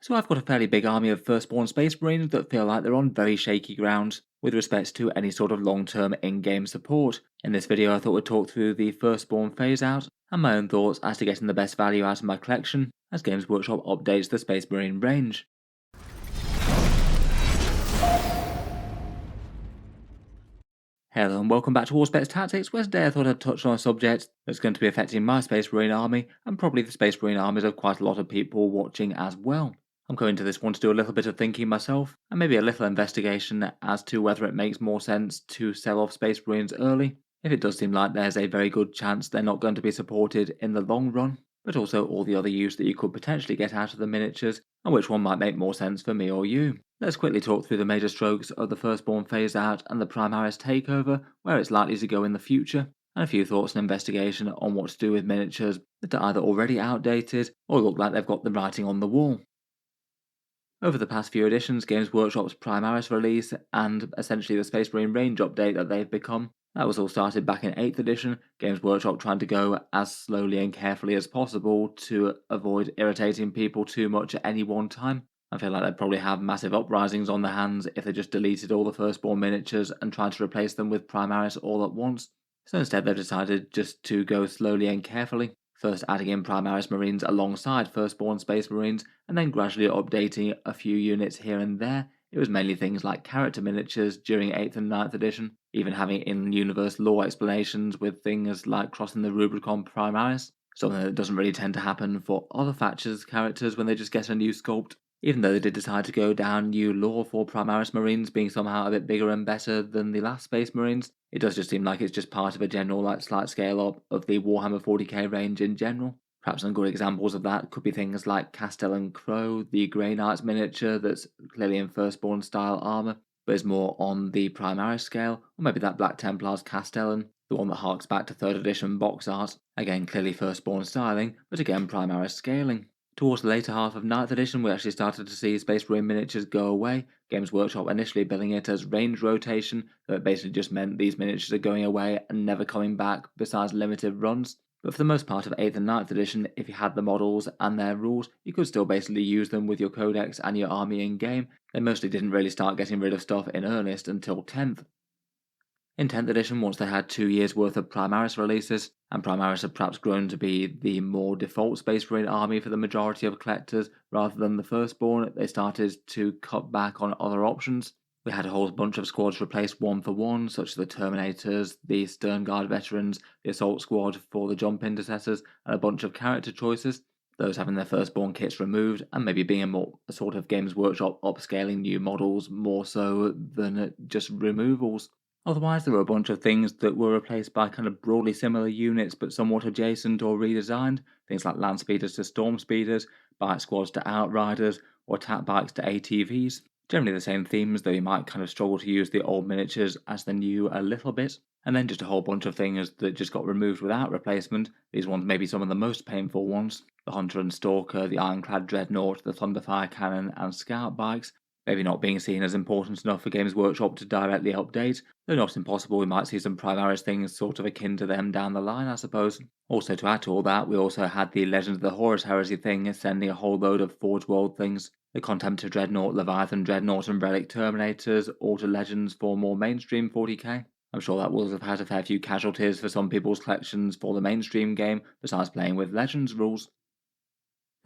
So I've got a fairly big army of Firstborn Space Marines that feel like they're on very shaky ground with respect to any sort of long-term in-game support. In this video I thought we'd talk through the Firstborn Phase Out and my own thoughts as to getting the best value out of my collection as Games Workshop updates the Space Marine range. Hello and welcome back to Auspex Tactics, where today I thought I'd touch on a subject that's going to be affecting my Space Marine army and probably the Space Marine armies of quite a lot of people watching as well. I'm going to this one to do a little bit of thinking myself, and maybe a little investigation as to whether it makes more sense to sell off Space Marines early, if it does seem like there's a very good chance they're not going to be supported in the long run, but also all the other use that you could potentially get out of the miniatures, and which one might make more sense for me or you. Let's quickly talk through the major strokes of the Firstborn Phase Out and the Primaris takeover, where it's likely to go in the future, and a few thoughts and investigation on what to do with miniatures that are either already outdated or look like they've got the writing on the wall. Over the past few editions, Games Workshop's Primaris release and essentially the Space Marine range update that they've become, that was all started back in 8th edition, Games Workshop trying to go as slowly and carefully as possible to avoid irritating people too much at any one time. I feel like they'd probably have massive uprisings on their hands if they just deleted all the Firstborn miniatures and tried to replace them with Primaris all at once. So instead they've decided just to go slowly and carefully, first adding in Primaris Marines alongside Firstborn Space Marines, and then gradually updating a few units here and there. It was mainly things like character miniatures during 8th and 9th edition, even having in-universe lore explanations with things like crossing the Rubicon Primaris, something that doesn't really tend to happen for other factions characters when they just get a new sculpt. Even though they did decide to go down new lore for Primaris Marines being somehow a bit bigger and better than the last Space Marines, it does just seem like it's just part of a general slight scale up of the Warhammer 40k range in general. Perhaps some good examples of that could be things like Castellan Crow, the Grey Knights miniature that's clearly in Firstborn style armour, but is more on the Primaris scale, or maybe that Black Templar's Castellan, the one that harks back to 3rd edition box art, again clearly Firstborn styling, but again Primaris scaling. Towards the later half of 9th edition, we actually started to see Space Marine miniatures go away, Games Workshop initially billing it as range rotation, though it basically just meant these miniatures are going away and never coming back besides limited runs. But for the most part of 8th and 9th edition, if you had the models and their rules, you could still basically use them with your codex and your army in game. They mostly didn't really start getting rid of stuff in earnest until 10th. In 10th edition, once they had 2 years worth of Primaris releases, and Primaris had perhaps grown to be the more default Space Marine army for the majority of collectors rather than the Firstborn, they started to cut back on other options. We had a whole bunch of squads replaced one for one, such as the Terminators, the Stern Guard veterans, the Assault Squad for the Jump Intercessors, and a bunch of character choices, those having their Firstborn kits removed, and maybe being a sort of Games Workshop upscaling new models more so than just removals. Otherwise, there were a bunch of things that were replaced by kind of broadly similar units but somewhat adjacent or redesigned, things like land speeders to storm speeders, bike squads to outriders, or attack bikes to ATVs. Generally the same themes, though you might kind of struggle to use the old miniatures as the new a little bit. And then just a whole bunch of things that just got removed without replacement. These ones may be some of the most painful ones. The Hunter and Stalker, the Ironclad Dreadnought, the Thunderfire Cannon, and Scout bikes, maybe not being seen as important enough for Games Workshop to directly update, though not impossible we might see some Primaris things sort of akin to them down the line, I suppose. Also, to add to all that, we also had the Legend of the Horus Heresy thing sending a whole load of Forge World things, the Contemptor Dreadnought, Leviathan Dreadnought, and Relic Terminators, all to Legends for more mainstream 40k. I'm sure that will have had a fair few casualties for some people's collections for the mainstream game, besides playing with Legends rules.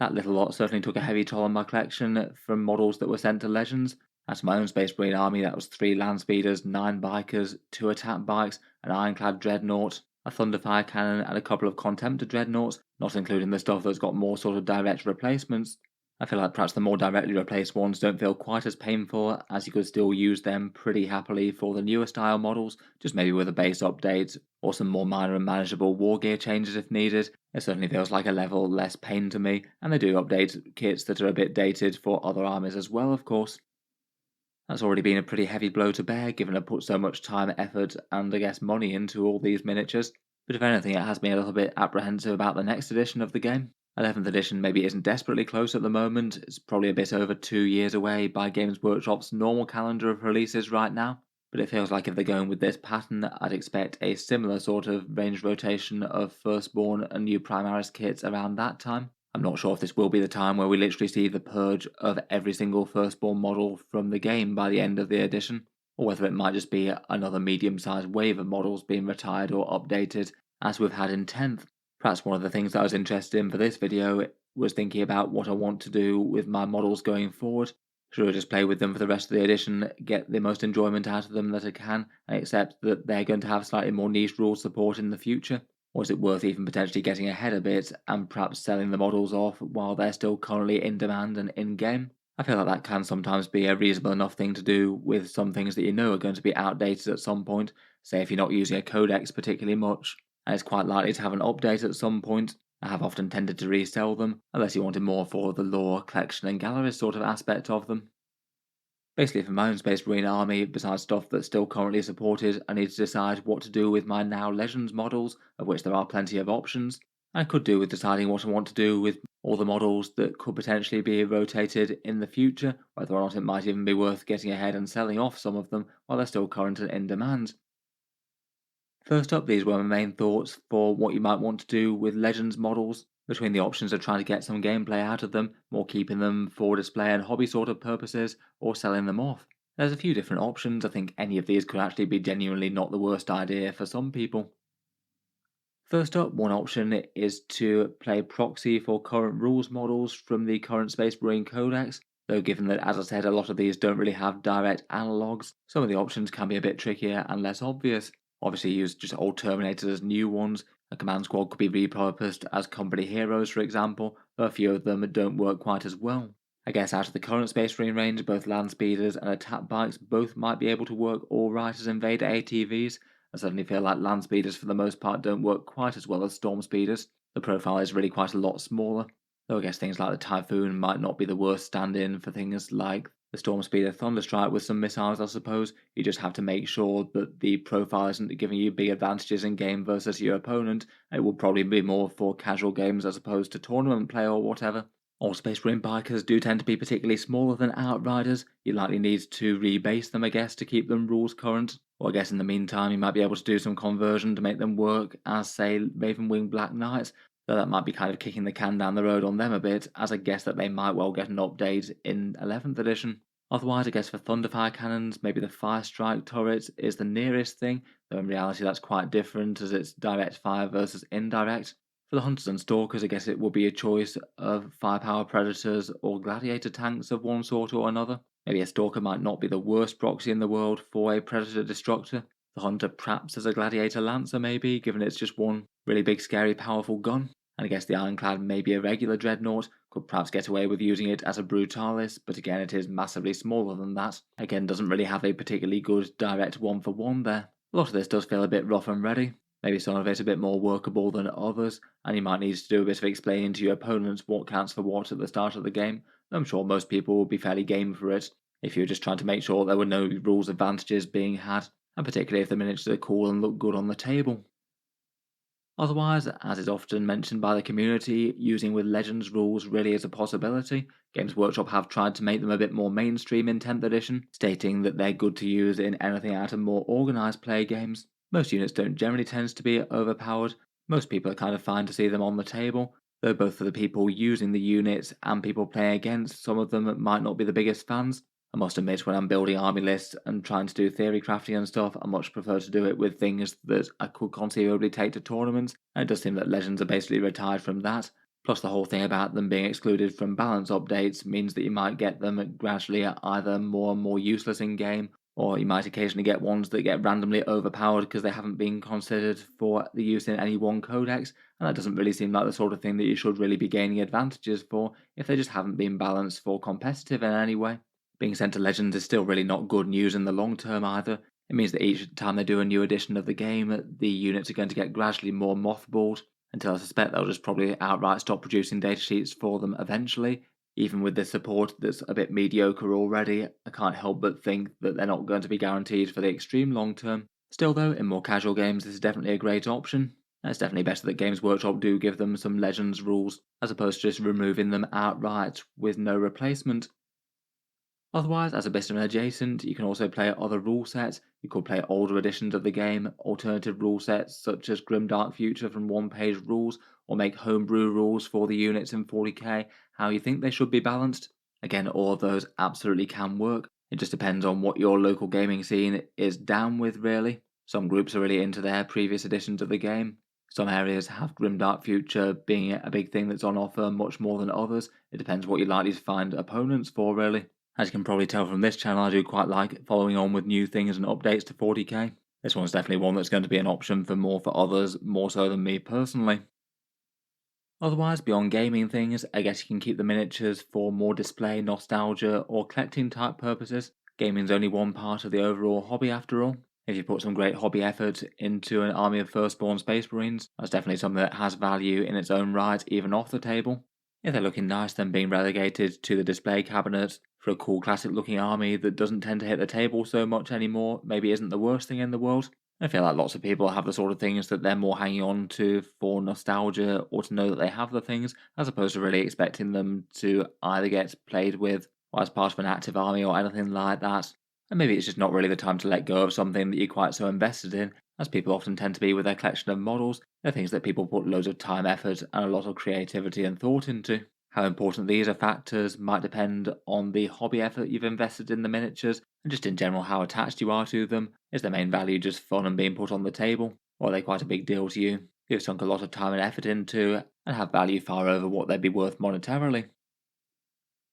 That little lot certainly took a heavy toll on my collection from models that were sent to Legends. As my own Space Marine army, that was 3 land speeders, 9 bikers, 2 attack bikes, an Ironclad Dreadnought, a Thunderfire Cannon, and a couple of Contemptor Dreadnoughts, not including the stuff that's got more sort of direct replacements. I feel like perhaps the more directly replaced ones don't feel quite as painful, as you could still use them pretty happily for the newer style models, just maybe with a base update or some more minor and manageable war gear changes if needed. It certainly feels like a level less pain to me, and they do update kits that are a bit dated for other armies as well, of course. That's already been a pretty heavy blow to bear, given I put so much time, effort, and I guess money into all these miniatures, but if anything it has me a little bit apprehensive about the next edition of the game. 11th edition maybe isn't desperately close at the moment, it's probably a bit over 2 years away by Games Workshop's normal calendar of releases right now, but it feels like if they're going with this pattern, I'd expect a similar sort of range rotation of Firstborn and new Primaris kits around that time. I'm not sure if this will be the time where we literally see the purge of every single Firstborn model from the game by the end of the edition, or whether it might just be another medium-sized wave of models being retired or updated, as we've had in 10th. Perhaps one of the things that I was interested in for this video was thinking about what I want to do with my models going forward. Should I just play with them for the rest of the edition, get the most enjoyment out of them that I can, and accept that they're going to have slightly more niche rule support in the future? Or is it worth even potentially getting ahead a bit and perhaps selling the models off while they're still currently in demand and in-game? I feel like that can sometimes be a reasonable enough thing to do with some things that you know are going to be outdated at some point, say if you're not using a codex particularly much, and it's quite likely to have an update at some point. I have often tended to resell them, unless you wanted more for the lore, collection and gallery sort of aspect of them. Basically, for my own Space Marine army, besides stuff that's still currently supported, I need to decide what to do with my now Legends models, of which there are plenty of options. I could do with deciding what I want to do with all the models that could potentially be rotated in the future, whether or not it might even be worth getting ahead and selling off some of them while they're still current and in demand. First up, these were my main thoughts for what you might want to do with Legends models, between the options of trying to get some gameplay out of them, more keeping them for display and hobby sort of purposes, or selling them off. There's a few different options. I think any of these could actually be genuinely not the worst idea for some people. First up, one option is to play proxy for current rules models from the current Space Marine Codex, though given that, as I said, a lot of these don't really have direct analogues, some of the options can be a bit trickier and less obvious. Obviously use just old Terminators as new ones, a command squad could be repurposed as company heroes for example, though a few of them don't work quite as well. I guess out of the current Space Marine range, both land speeders and attack bikes both might be able to work alright as invader ATVs. I suddenly feel like land speeders for the most part don't work quite as well as storm speeders. The profile is really quite a lot smaller, though I guess things like the Typhoon might not be the worst stand-in for things like the storm speeder Thunderstrike with some missiles I suppose. You just have to make sure that the profile isn't giving you big advantages in game versus your opponent. It will probably be more for casual games as opposed to tournament play or whatever. All Space Marine bikers do tend to be particularly smaller than Outriders. You likely need to rebase them I guess to keep them rules current. Or I guess in the meantime you might be able to do some conversion to make them work as say Ravenwing Black Knights, though that might be kind of kicking the can down the road on them a bit, as I guess that they might well get an update in 11th edition. Otherwise I guess for Thunderfire cannons, maybe the Fire Strike turret is the nearest thing, though in reality that's quite different as it's direct fire versus indirect. For the Hunters and Stalkers I guess it will be a choice of Firepower Predators or Gladiator tanks of one sort or another. Maybe a Stalker might not be the worst proxy in the world for a Predator Destructor. The Hunter perhaps as a Gladiator Lancer maybe, given it's just one really big scary powerful gun. And I guess the Ironclad may be a regular Dreadnought, could perhaps get away with using it as a Brutalis, but again it is massively smaller than that. Again doesn't really have a particularly good direct one for one there. A lot of this does feel a bit rough and ready. Maybe some of it a bit more workable than others, and you might need to do a bit of explaining to your opponents what counts for what at the start of the game. I'm sure most people will be fairly game for it, if you're just trying to make sure there were no rules advantages being had, and particularly if the miniatures are cool and look good on the table. Otherwise, as is often mentioned by the community, using with Legends rules really is a possibility. Games Workshop have tried to make them a bit more mainstream in 10th edition, stating that they're good to use in anything out of more organised play games. Most units don't generally tend to be overpowered, most people are kind of fine to see them on the table, though both for the people using the units and people playing against, some of them might not be the biggest fans. I must admit, when I'm building army lists and trying to do theory crafting and stuff, I much prefer to do it with things that I could conceivably take to tournaments, and it does seem that Legends are basically retired from that. Plus the whole thing about them being excluded from balance updates means that you might get them gradually either more and more useless in game, or you might occasionally get ones that get randomly overpowered because they haven't been considered for the use in any one codex, and that doesn't really seem like the sort of thing that you should really be gaining advantages for if they just haven't been balanced for competitive in any way. Being sent to Legends is still really not good news in the long term either. It means that each time they do a new edition of the game, the units are going to get gradually more mothballed, until I suspect they'll just probably outright stop producing datasheets for them eventually. Even with this support that's a bit mediocre already, I can't help but think that they're not going to be guaranteed for the extreme long term. Still though, in more casual games this is definitely a great option. And it's definitely better that Games Workshop do give them some Legends rules, as opposed to just removing them outright with no replacement. Otherwise, as a bit of an adjacent, you can also play other rule sets. You could play older editions of the game, alternative rule sets such as Grimdark Future from one-page rules, or make homebrew rules for the units in 40k, how you think they should be balanced. Again, all of those absolutely can work. It just depends on what your local gaming scene is down with, really. Some groups are really into their previous editions of the game. Some areas have Grimdark Future being a big thing that's on offer much more than others. It depends what you're likely to find opponents for, really. As you can probably tell from this channel, I do quite like following on with new things and updates to 40k. This one's definitely one that's going to be an option for others, more so than me personally. Otherwise, beyond gaming things, I guess you can keep the miniatures for more display, nostalgia, or collecting type purposes. Gaming's only one part of the overall hobby after all. If you put some great hobby effort into an army of Firstborn Space Marines, that's definitely something that has value in its own right, even off the table. If they're looking nice, then being relegated to the display cabinet for a cool classic looking army that doesn't tend to hit the table so much anymore maybe isn't the worst thing in the world. I feel like lots of people have the sort of things that they're more hanging on to for nostalgia or to know that they have the things, as opposed to really expecting them to either get played with or as part of an active army or anything like that. And maybe it's just not really the time to let go of something that you're quite so invested in, as people often tend to be with their collection of models. They're things that people put loads of time, effort, and a lot of creativity and thought into. How important these are factors might depend on the hobby effort you've invested in the miniatures, and just in general how attached you are to them. Is their main value just fun and being put on the table, or are they quite a big deal to you? You've sunk a lot of time and effort into, and have value far over what they'd be worth monetarily.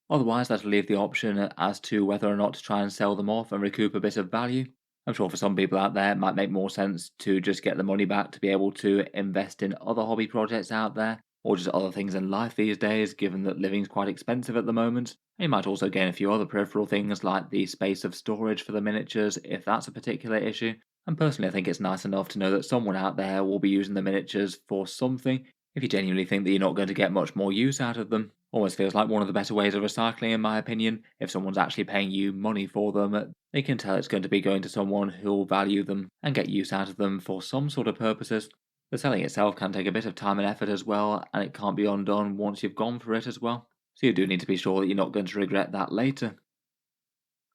Otherwise, that'll leave the option as to whether or not to try and sell them off and recoup a bit of value. I'm sure for some people out there it might make more sense to just get the money back to be able to invest in other hobby projects out there, or just other things in life these days, given that living's quite expensive at the moment. And you might also gain a few other peripheral things like the space of storage for the miniatures, if that's a particular issue. And personally, I think it's nice enough to know that someone out there will be using the miniatures for something, if you genuinely think that you're not going to get much more use out of them. Almost feels like one of the better ways of recycling, in my opinion. If someone's actually paying you money for them, they can tell it's going to be going to someone who'll value them and get use out of them for some sort of purposes. The selling itself can take a bit of time and effort as well, and it can't be undone once you've gone for it as well. So you do need to be sure that you're not going to regret that later.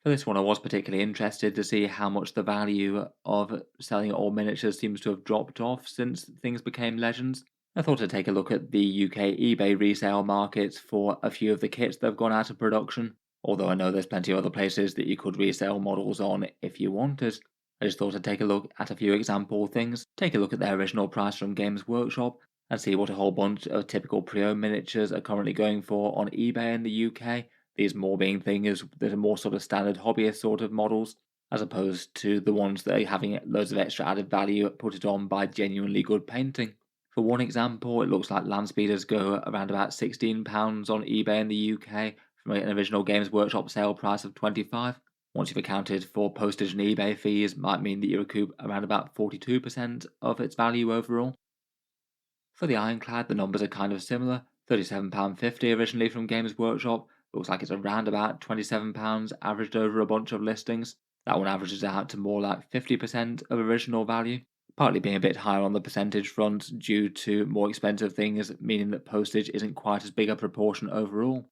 For this one, I was particularly interested to see how much the value of selling old miniatures seems to have dropped off since things became legends. I thought I'd take a look at the UK eBay resale market for a few of the kits that have gone out of production, although I know there's plenty of other places that you could resell models on if you wanted. I just thought I'd take a look at a few example things, take a look at their original price from Games Workshop, and see what a whole bunch of typical pre-owned miniatures are currently going for on eBay in the UK. These more being things that are more sort of standard hobbyist sort of models, as opposed to the ones that are having loads of extra added value put it on by genuinely good painting. For one example, it looks like land speeders go around about £16 on eBay in the UK from an original Games Workshop sale price of 25. Once you've accounted for postage and eBay fees, might mean that you recoup around about 42% of its value overall. For the Ironclad, the numbers are kind of similar. £37.50 originally from Games Workshop. Looks like it's around about £27 averaged over a bunch of listings. That one averages out to more like 50% of original value, partly being a bit higher on the percentage front due to more expensive things, meaning that postage isn't quite as big a proportion overall.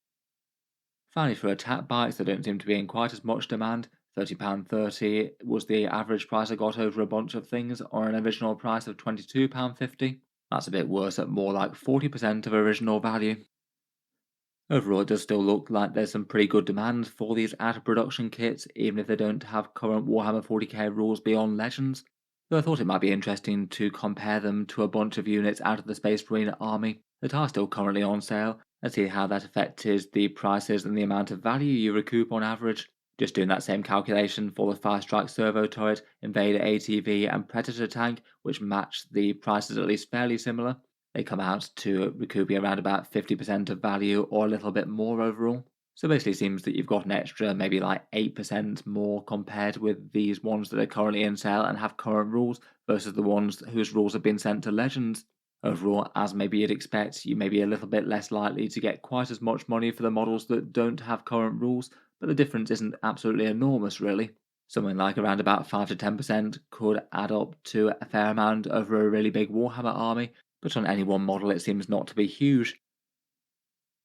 Finally, for attack bikes, they don't seem to be in quite as much demand. £30.30 was the average price I got over a bunch of things, or an original price of £22.50. That's a bit worse at more like 40% of original value. Overall, it does still look like there's some pretty good demand for these out of production kits, even if they don't have current Warhammer 40k rules beyond Legends. Though I thought it might be interesting to compare them to a bunch of units out of the Space Marine army that are still currently on sale, and see how that affected the prices and the amount of value you recoup on average. Just doing that same calculation for the Firestrike servo turret, Invader ATV, and Predator tank, which match the prices at least fairly similar, they come out to recouping around about 50% of value or a little bit more overall. So basically it seems that you've got an extra maybe like 8% more compared with these ones that are currently in sale and have current rules versus the ones whose rules have been sent to Legends. Overall, as maybe you'd expect, you may be a little bit less likely to get quite as much money for the models that don't have current rules, but the difference isn't absolutely enormous really. Something like around about 5 to 10% could add up to a fair amount over a really big Warhammer army, but on any one model it seems not to be huge.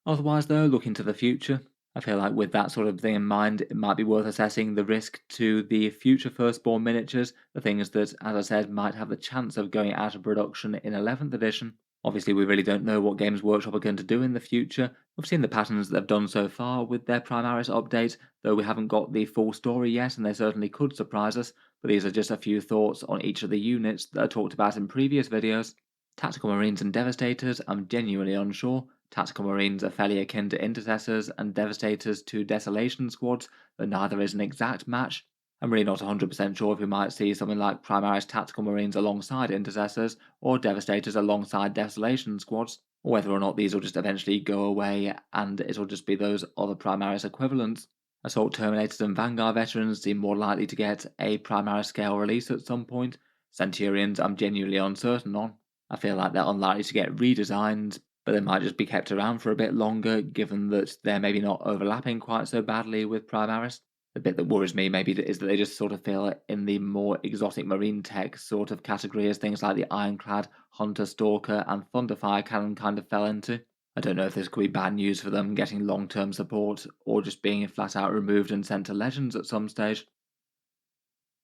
Otherwise though, looking to the future, I feel like with that sort of thing in mind, it might be worth assessing the risk to the future Firstborn miniatures, the things that, as I said, might have the chance of going out of production in 11th edition. Obviously, we really don't know what Games Workshop are going to do in the future. We've seen the patterns that they've done so far with their Primaris update, though we haven't got the full story yet, and they certainly could surprise us. But these are just a few thoughts on each of the units that I talked about in previous videos. Tactical Marines and Devastators, I'm genuinely unsure. Tactical Marines are fairly akin to Intercessors and Devastators to Desolation Squads, though neither is an exact match. I'm really not 100% sure if we might see something like Primaris Tactical Marines alongside Intercessors, or Devastators alongside Desolation Squads, or whether or not these will just eventually go away and it'll just be those other Primaris equivalents. Assault Terminators and Vanguard Veterans seem more likely to get a Primaris scale release at some point. Centurions I'm genuinely uncertain on. I feel like they're unlikely to get redesigned, but they might just be kept around for a bit longer, given that they're maybe not overlapping quite so badly with Primaris. The bit that worries me maybe is that they just sort of feel in the more exotic marine tech sort of category as things like the Ironclad, Hunter Stalker, and Thunderfire Cannon kind of fell into. I don't know if this could be bad news for them getting long-term support, or just being flat out removed and sent to Legends at some stage.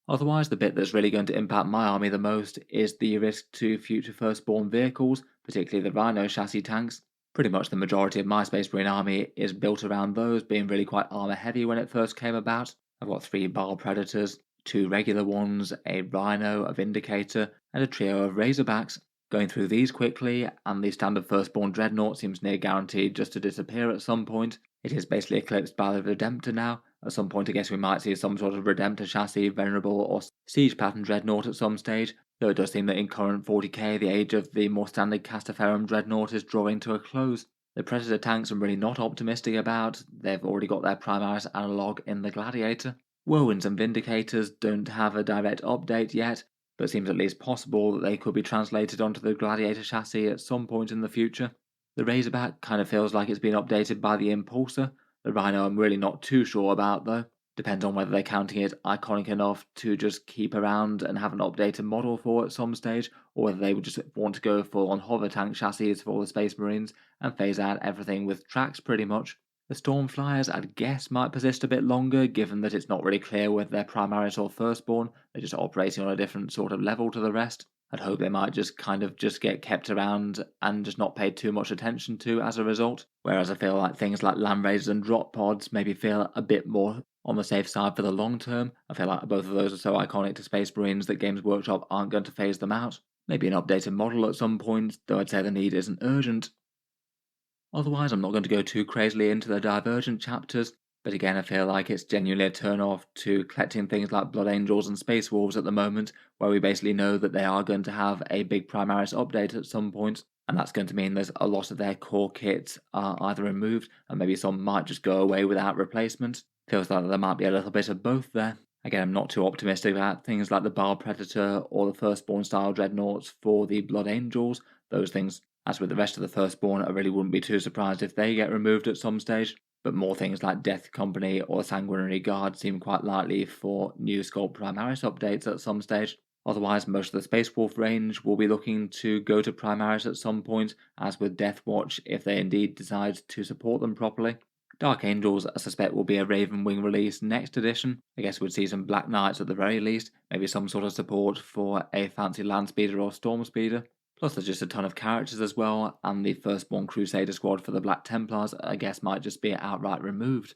Otherwise, the bit that's really going to impact my army the most is the risk to future Firstborn vehicles, particularly the Rhino chassis tanks. Pretty much the majority of my Space Marine army is built around those being really quite armor heavy when it first came about. I've got 3 Baal Predators, 2 regular ones, a Rhino, a Vindicator, and a trio of Razorbacks. Going through these quickly, and the standard Firstborn Dreadnought seems near guaranteed just to disappear at some point. It is basically eclipsed by the Redemptor now. At some point I guess we might see some sort of Redemptor chassis, Venerable, or Siege pattern Dreadnought at some stage, though it does seem that in current 40k the age of the more standard Castaferum Dreadnought is drawing to a close. The Predator tanks I'm really not optimistic about. They've already got their Primaris analogue in the Gladiator. Whirlwinds and Vindicators don't have a direct update yet, but it seems at least possible that they could be translated onto the Gladiator chassis at some point in the future. The Razorback kind of feels like it's been updated by the Impulsor. The Rhino I'm really not too sure about though. Depends on whether they're counting it iconic enough to just keep around and have an updated model for at some stage, or whether they would just want to go full on hover tank chassis for all the Space Marines and phase out everything with tracks pretty much. The Stormflyers, I'd guess, might persist a bit longer, given that it's not really clear whether they're Primaris or Firstborn. They're just operating on a different sort of level to the rest. I'd hope they might just kind of just get kept around and just not paid too much attention to as a result. Whereas I feel like things like Land Raiders and Drop Pods maybe feel a bit more on the safe side for the long term. I feel like both of those are so iconic to Space Marines that Games Workshop aren't going to phase them out. Maybe an updated model at some point, though I'd say the need isn't urgent. Otherwise, I'm not going to go too crazily into the Divergent chapters, but again, I feel like it's genuinely a turn off to collecting things like Blood Angels and Space Wolves at the moment, where we basically know that they are going to have a big Primaris update at some point, and that's going to mean there's a lot of their core kits are either removed, and maybe some might just go away without replacement. Feels like there might be a little bit of both there. Again, I'm not too optimistic about things like the Baal Predator or the Firstborn style Dreadnoughts for the Blood Angels. Those things, as with the rest of the Firstborn, I really wouldn't be too surprised if they get removed at some stage. But more things like Death Company or the Sanguinary Guard seem quite likely for new Sculpt Primaris updates at some stage. Otherwise, most of the Space Wolf range will be looking to go to Primaris at some point, as with Death Watch if they indeed decide to support them properly. Dark Angels, I suspect, will be a Raven Wing release next edition. I guess we'd see some Black Knights at the very least, maybe some sort of support for a fancy Land Speeder or Storm Speeder. Plus there's just a ton of characters as well, and the Firstborn Crusader squad for the Black Templars I guess might just be outright removed.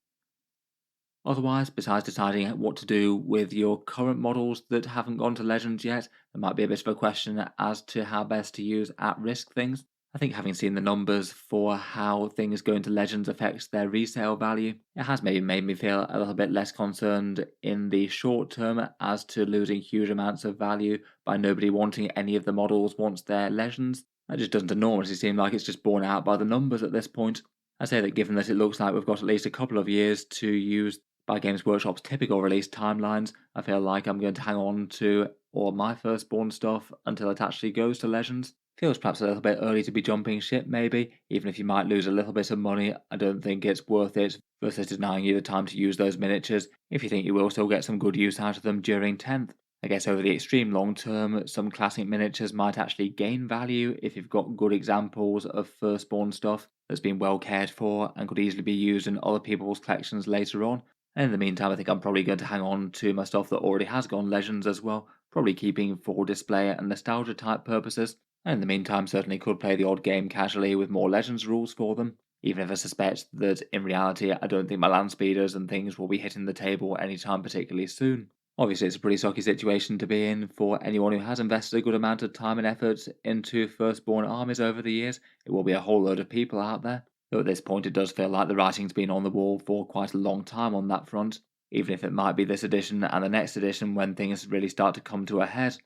Otherwise, besides deciding what to do with your current models that haven't gone to Legends yet, there might be a bit of a question as to how best to use at-risk things. I think having seen the numbers for how things going to Legends affects their resale value, it has maybe made me feel a little bit less concerned in the short term as to losing huge amounts of value by nobody wanting any of the models once they're Legends. That just doesn't enormously seem like it's just borne out by the numbers at this point. I say that given that it looks like we've got at least a couple of years to use by Games Workshop's typical release timelines, I feel like I'm going to hang on to all my Firstborn stuff until it actually goes to Legends. Feels perhaps a little bit early to be jumping ship maybe, even if you might lose a little bit of money, I don't think it's worth it versus denying you the time to use those miniatures if you think you will still get some good use out of them during 10th. I guess over the extreme long term, some classic miniatures might actually gain value if you've got good examples of firstborn stuff that's been well cared for and could easily be used in other people's collections later on. And in the meantime, I think I'm probably going to hang on to my stuff that already has gone Legends as well, probably keeping for display and nostalgia type purposes. And in the meantime, certainly could play the odd game casually with more Legends rules for them, even if I suspect that in reality I don't think my land speeders and things will be hitting the table anytime particularly soon. Obviously, it's a pretty sucky situation to be in for anyone who has invested a good amount of time and effort into firstborn armies over the years. It will be a whole load of people out there. Though at this point, it does feel like the writing's been on the wall for quite a long time on that front, even if it might be this edition and the next edition when things really start to come to a head.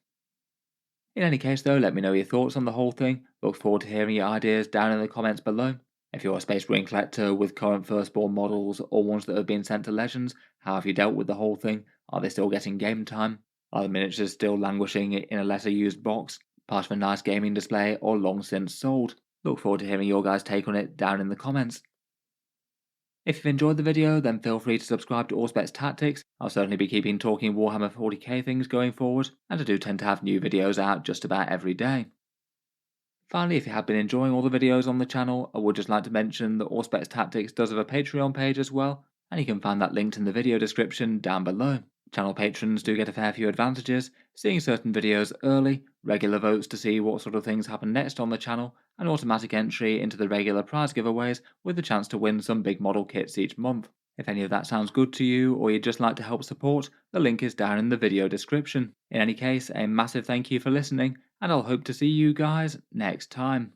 In any case, though, let me know your thoughts on the whole thing. Look forward to hearing your ideas down in the comments below. If you're a Space Marine collector with current Firstborn models or ones that have been sent to Legends, how have you dealt with the whole thing? Are they still getting game time? Are the miniatures still languishing in a lesser used box, part of a nice gaming display, or long since sold? Look forward to hearing your guys' take on it down in the comments. If you've enjoyed the video, then feel free to subscribe to Auspex Tactics. I'll certainly be keeping talking Warhammer 40k things going forward, and I do tend to have new videos out just about every day. Finally, if you have been enjoying all the videos on the channel, I would just like to mention that Auspex Tactics does have a Patreon page as well, and you can find that linked in the video description down below. Channel patrons do get a fair few advantages, seeing certain videos early, regular votes to see what sort of things happen next on the channel, and automatic entry into the regular prize giveaways with the chance to win some big model kits each month. If any of that sounds good to you, or you'd just like to help support, the link is down in the video description. In any case, a massive thank you for listening, and I'll hope to see you guys next time.